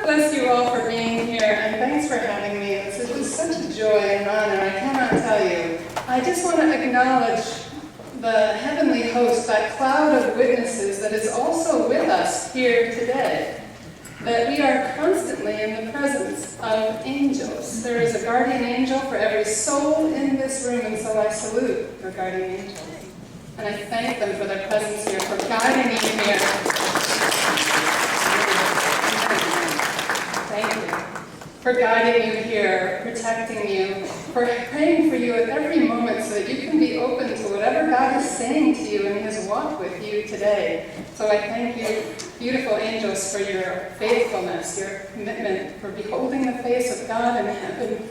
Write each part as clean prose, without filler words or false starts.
Bless you all for being here, and thanks for having me. This is such a joy and honor, I cannot tell you. I just want to acknowledge the heavenly host, that cloud of witnesses that is also with us here today. That we are constantly in the presence of angels. There is a guardian angel for every soul in this room, and so I salute your guardian angels. And I thank them for their presence here, for guiding you here. Thank you. For guiding you here, protecting you, for praying for you at every moment so that you can be open to whatever God is saying to you in his walk with you today. So I thank you, beautiful angels, for your faithfulness, your commitment, for beholding the face of God in heaven,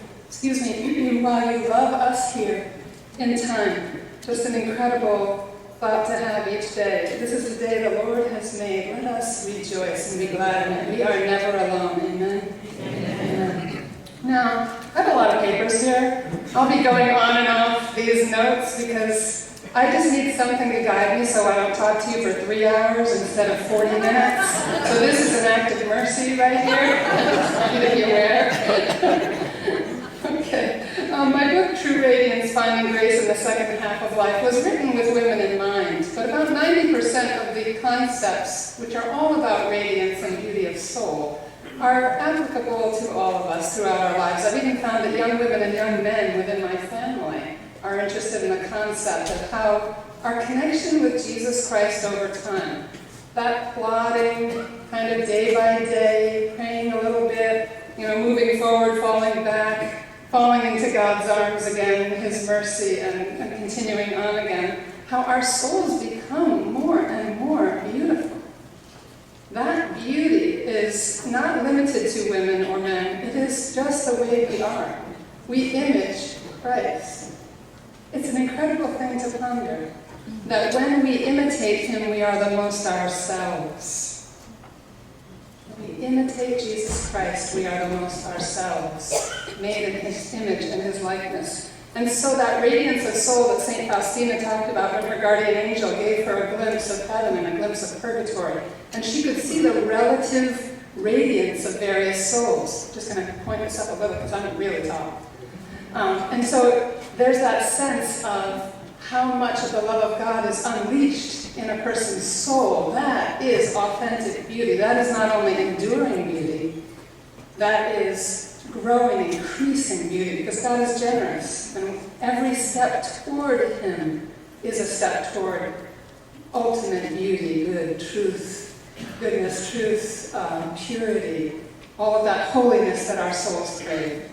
while you love us here in time. Just an incredible thought to have each day. This is the day the Lord has made. Let us rejoice and be glad in it. We are never alone. Amen? Amen. Now, I have a lot of papers here. I'll be going on and off these notes because I just need something to guide me so I don't talk to you for 3 hours instead of 40 minutes. So this is an act of mercy right here. I just want you to be aware. Okay. My book, True Radiance, Finding Grace in the Second Half of Life, was written with women in mind, but about 90% of the concepts, which are all about radiance and beauty of soul, are applicable to all of us throughout our lives. I've even found that young women and young men within my family are interested in the concept of how our connection with Jesus Christ over time, that plodding, kind of day by day, praying a little bit, moving forward, falling back, falling into God's arms again, his mercy, and continuing on again, how our souls become more and more beautiful. That beauty is not limited to women or men. It is just the way we are. We image Christ. It's an incredible thing to ponder, that when we imitate him, we are the most ourselves. When we imitate Jesus Christ, we are the most ourselves, made in his image and his likeness. And so that radiance of soul that St. Faustina talked about when her guardian angel gave her a glimpse of heaven and a glimpse of purgatory, and she could see the relative radiance of various souls. Just going to point this up a little because I'm really tall. And so there's that sense of how much of the love of God is unleashed in a person's soul. That is authentic beauty. That is not only enduring beauty, that is growing, increasing beauty, because God is generous, and every step toward him is a step toward ultimate beauty, good, truth, goodness, truth, purity, all of that holiness that our souls crave.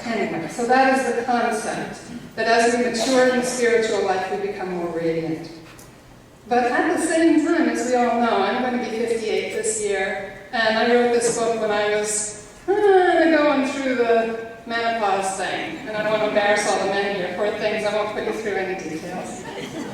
Anyway, so that is the concept, that as we mature in spiritual life, we become more radiant. But at the same time, as we all know, I'm going to be 58 this year, and I wrote this book when I was going through the menopause thing, and I don't want to embarrass all the men here, poor things, I won't put you through any details.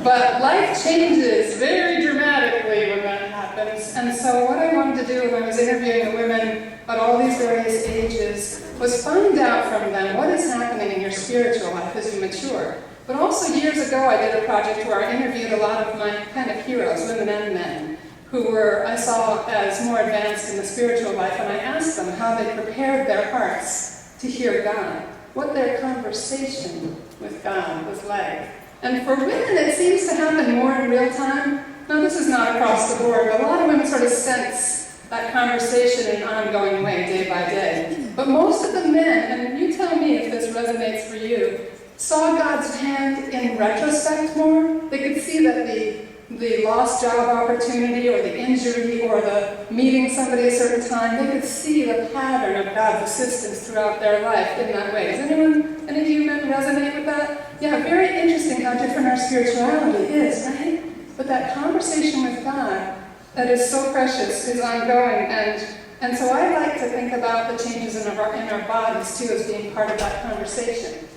But life changes very dramatically when that happens, and so what I wanted to do when I was interviewing the women at all these various ages was find out from them what is happening in your spiritual life as you mature. But also years ago I did a project where I interviewed a lot of my kind of heroes, women and men, who I saw as more advanced in the spiritual life, and I asked them how they prepared their hearts to hear God, what their conversation with God was like. And for women, it seems to happen more in real time. Now, this is not across the board, but a lot of women sort of sense that conversation in an ongoing way, day by day. But most of the men, and you tell me if this resonates for you, saw God's hand in retrospect more. They could see that the lost job opportunity or the injury or the meeting somebody at a certain time, they could see the pattern of God's assistance throughout their life in that way. Does any of you men resonate with that? Yeah, very interesting how different our spirituality is, right? But that conversation with God that is so precious is ongoing, and so I like to think about the changes in our bodies too as being part of that conversation.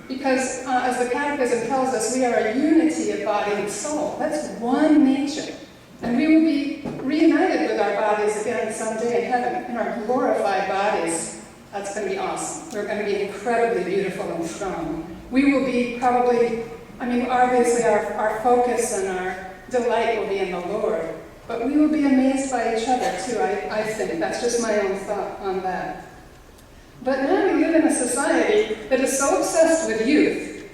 Because as the Catechism tells us, we are a unity of body and soul. That's one nature. And we will be reunited with our bodies again someday in heaven, in our glorified bodies. That's going to be awesome. We're going to be incredibly beautiful and strong. We will be probably, obviously our focus and our delight will be in the Lord. But we will be amazed by each other too, I think. That's just my own thought on that. But now we live in a society that is so obsessed with youth,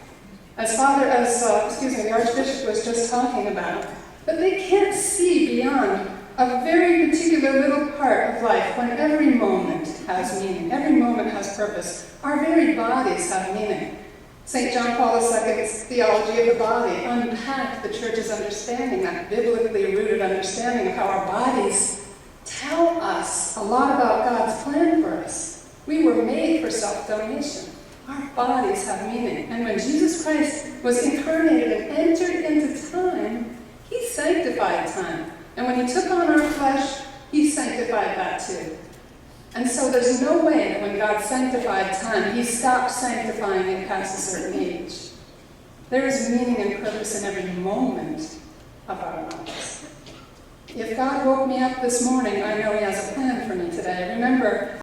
as the Archbishop was just talking about, that they can't see beyond a very particular little part of life when every moment has meaning, every moment has purpose. Our very bodies have meaning. St. John Paul II's theology of the body unpacked the Church's understanding, that biblically rooted understanding of how our bodies tell us a lot about God's plan for us. We were made for self-donation. Our bodies have meaning. And when Jesus Christ was incarnated and entered into time, he sanctified time. And when he took on our flesh, he sanctified that too. And so there's no way that when God sanctified time, he stopped sanctifying it past a certain age. There is meaning and purpose in every moment of our lives. If God woke me up this morning, I know he has a plan for me today. Remember,